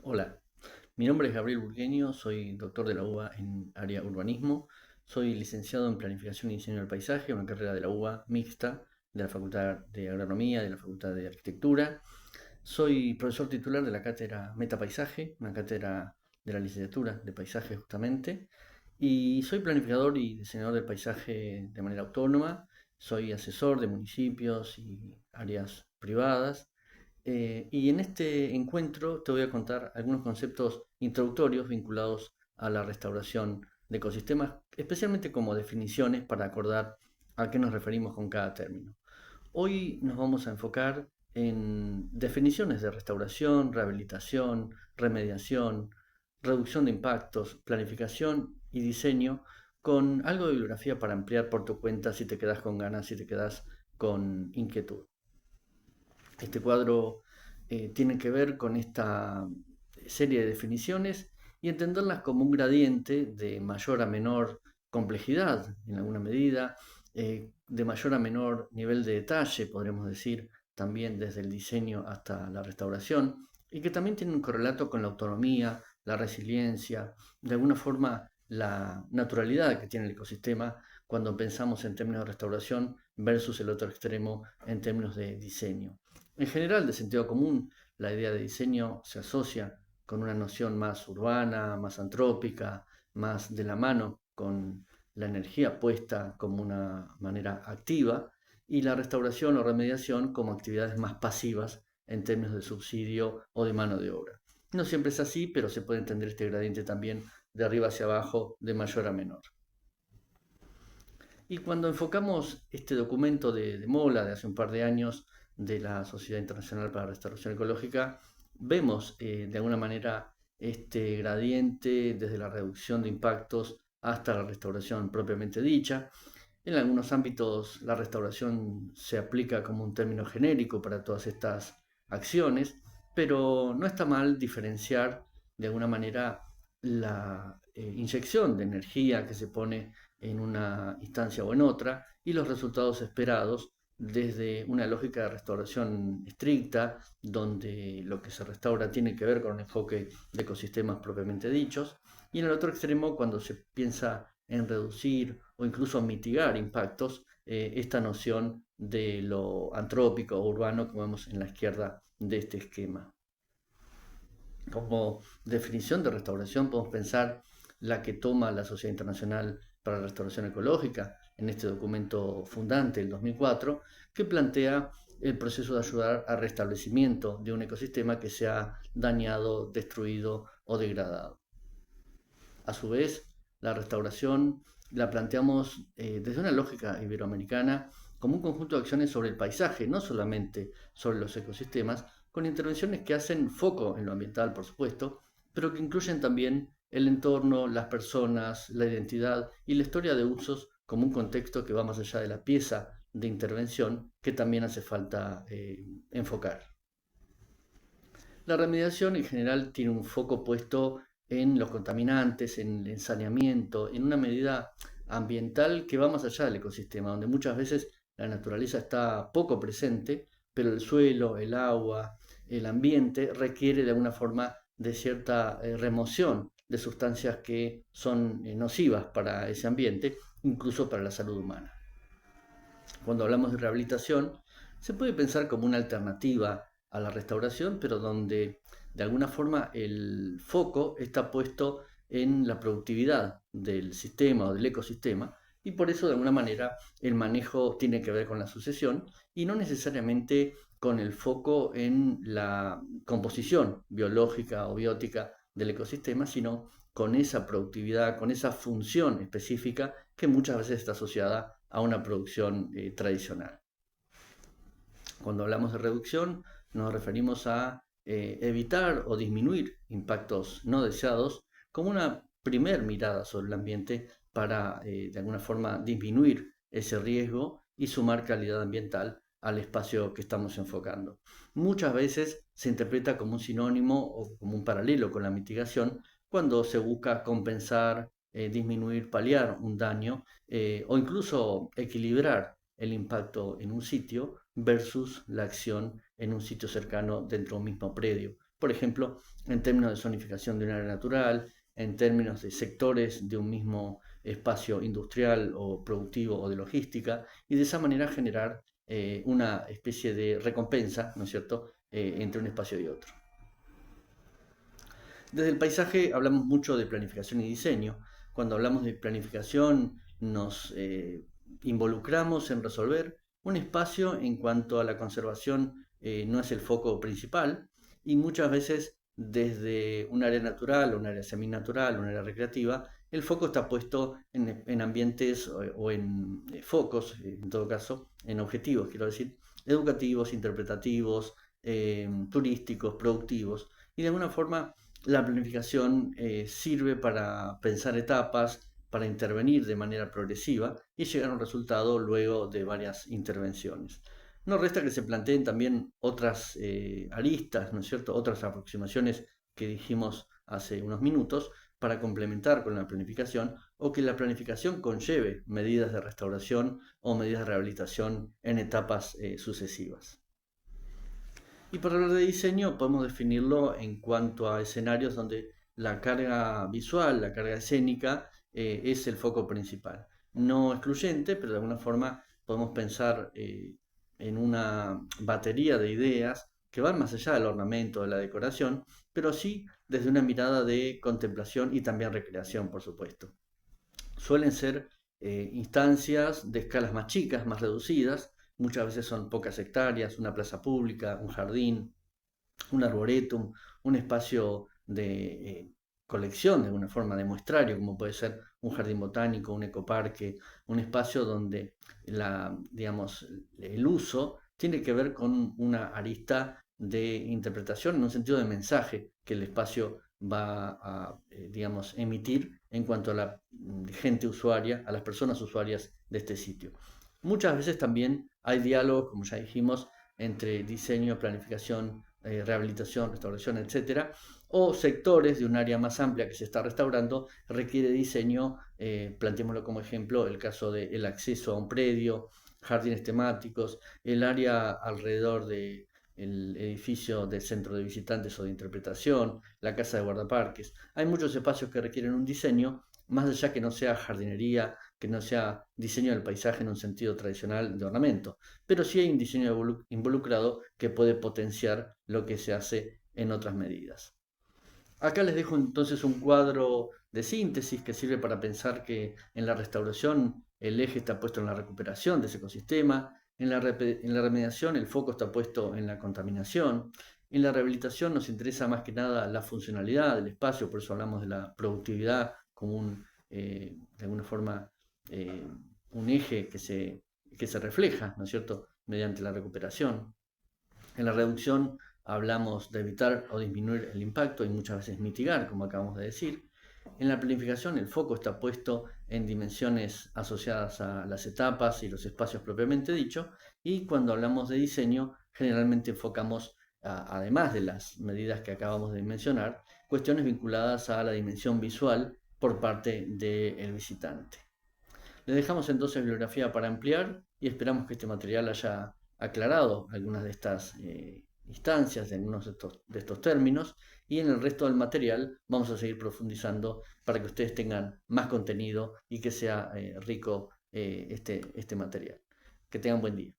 Hola, mi nombre es Gabriel Burgueño, soy doctor de la UBA en área urbanismo, soy licenciado en Planificación y Diseño del Paisaje, una carrera de la UBA mixta, de la Facultad de Agronomía, de la Facultad de Arquitectura. Soy profesor titular de la cátedra Metapaisaje, una cátedra de la licenciatura de Paisaje justamente, y soy planificador y diseñador del paisaje de manera autónoma, soy asesor de municipios y áreas privadas. Y en este encuentro te voy a contar algunos conceptos introductorios vinculados a la restauración de ecosistemas, especialmente como definiciones para acordar a qué nos referimos con cada término. Hoy nos vamos a enfocar en definiciones de restauración, rehabilitación, remediación, reducción de impactos, planificación y diseño, con algo de bibliografía para ampliar por tu cuenta si te quedas con ganas, si te quedas con inquietud. Este cuadro tiene que ver con esta serie de definiciones y entenderlas como un gradiente de mayor a menor complejidad en alguna medida, de mayor a menor nivel de detalle, podremos decir, también desde el diseño hasta la restauración, y que también tiene un correlato con la autonomía, la resiliencia, de alguna forma la naturalidad que tiene el ecosistema cuando pensamos en términos de restauración versus el otro extremo en términos de diseño. En general, de sentido común, la idea de diseño se asocia con una noción más urbana, más antrópica, más de la mano con la energía puesta como una manera activa y la restauración o remediación como actividades más pasivas en términos de subsidio o de mano de obra. No siempre es así, pero se puede entender este gradiente también de arriba hacia abajo, de mayor a menor. Y cuando enfocamos este documento de Mola de hace un par de años de la Sociedad Internacional para la Restauración Ecológica, vemos de alguna manera este gradiente desde la reducción de impactos hasta la restauración propiamente dicha. En algunos ámbitos la restauración se aplica como un término genérico para todas estas acciones, pero no está mal diferenciar de alguna manera la inyección de energía que se pone en una instancia o en otra y los resultados esperados desde una lógica de restauración estricta, donde lo que se restaura tiene que ver con un enfoque de ecosistemas propiamente dichos, y en el otro extremo, cuando se piensa en reducir o incluso mitigar impactos, esta noción de lo antrópico o urbano, como vemos en la izquierda de este esquema. Como definición de restauración podemos pensar la que toma la Sociedad Internacional para la Restauración Ecológica en este documento fundante del 2004, que plantea el proceso de ayudar al restablecimiento de un ecosistema que se ha dañado, destruido o degradado. A su vez, la restauración la planteamos desde una lógica iberoamericana como un conjunto de acciones sobre el paisaje, no solamente sobre los ecosistemas, con intervenciones que hacen foco en lo ambiental, por supuesto, pero que incluyen también el entorno, las personas, la identidad y la historia de usos como un contexto que va más allá de la pieza de intervención que también hace falta enfocar. La remediación en general tiene un foco puesto en los contaminantes, en el saneamiento, en una medida ambiental que va más allá del ecosistema, donde muchas veces la naturaleza está poco presente, pero el suelo, el agua, el ambiente requiere de alguna forma de cierta remoción de sustancias que son nocivas para ese ambiente, incluso para la salud humana. Cuando hablamos de rehabilitación, se puede pensar como una alternativa a la restauración, pero donde de alguna forma el foco está puesto en la productividad del sistema o del ecosistema y por eso de alguna manera el manejo tiene que ver con la sucesión y no necesariamente con el foco en la composición biológica o biótica del ecosistema, sino con esa productividad, con esa función específica que muchas veces está asociada a una producción tradicional. Cuando hablamos de reducción, nos referimos a evitar o disminuir impactos no deseados como una primer mirada sobre el ambiente para, de alguna forma, disminuir ese riesgo y sumar calidad ambiental al espacio que estamos enfocando. Muchas veces se interpreta como un sinónimo o como un paralelo con la mitigación cuando se busca compensar, disminuir, paliar un daño o incluso equilibrar el impacto en un sitio versus la acción en un sitio cercano dentro de un mismo predio. por ejemplo, en términos de zonificación de un área natural, en términos de sectores de un mismo espacio industrial o productivo o de logística, y de esa manera generar una especie de recompensa, ¿no es cierto?, entre un espacio y otro. Desde el paisaje hablamos mucho de planificación y diseño. Cuando hablamos de planificación nos involucramos en resolver un espacio en cuanto a la conservación no es el foco principal y muchas veces desde un área natural, un área seminatural, un área recreativa, el foco está puesto en ambientes o en focos, en todo caso, en objetivos, quiero decir, educativos, interpretativos, turísticos, productivos, y de alguna forma la planificación sirve para pensar etapas, para intervenir de manera progresiva y llegar a un resultado luego de varias intervenciones. No resta que se planteen también otras aristas, ¿no es cierto?, otras aproximaciones que dijimos hace unos minutos para complementar con la planificación o que la planificación conlleve medidas de restauración o medidas de rehabilitación en etapas sucesivas. Y para hablar de diseño podemos definirlo en cuanto a escenarios donde la carga visual, la carga escénica es el foco principal. No excluyente, pero de alguna forma podemos pensar en una batería de ideas que van más allá del ornamento, de la decoración, pero sí desde una mirada de contemplación y también recreación, por supuesto. Suelen ser instancias de escalas más chicas, más reducidas, muchas veces son pocas hectáreas, una plaza pública, un jardín, un arboretum, un espacio de colección, de alguna forma, de muestrario, como puede ser un jardín botánico, un ecoparque, un espacio donde digamos, el uso tiene que ver con una arista de interpretación en un sentido de mensaje que el espacio va a, digamos, emitir en cuanto a la gente usuaria, a las personas usuarias de este sitio. Muchas veces también hay diálogos, como ya dijimos, entre diseño, planificación, rehabilitación, restauración, etcétera, o sectores de un área más amplia que se está restaurando requiere diseño, planteémoslo como ejemplo, el caso del acceso a un predio, jardines temáticos, el área alrededor del edificio del centro de visitantes o de interpretación, la casa de guardaparques. Hay muchos espacios que requieren un diseño, más allá que no sea jardinería, que no sea diseño del paisaje en un sentido tradicional de ornamento, pero sí hay un diseño involucrado que puede potenciar lo que se hace en otras medidas. Acá les dejo entonces un cuadro de síntesis que sirve para pensar que en la restauración el eje está puesto en la recuperación de ese ecosistema, en la remediación el foco está puesto en la contaminación, en la rehabilitación nos interesa más que nada la funcionalidad del espacio, por eso hablamos de la productividad como de alguna forma eh, un eje que se refleja, ¿no es cierto?, mediante la recuperación. En la reducción hablamos de evitar o disminuir el impacto y muchas veces mitigar, como acabamos de decir. En la planificación el foco está puesto en dimensiones asociadas a las etapas y los espacios propiamente dicho, y cuando hablamos de diseño generalmente enfocamos, además de las medidas que acabamos de mencionar, cuestiones vinculadas a la dimensión visual por parte del visitante. Le dejamos entonces bibliografía para ampliar y esperamos que este material haya aclarado algunas de estas instancias, de algunos de estos términos, y en el resto del material vamos a seguir profundizando para que ustedes tengan más contenido y que sea rico este material. Que tengan buen día.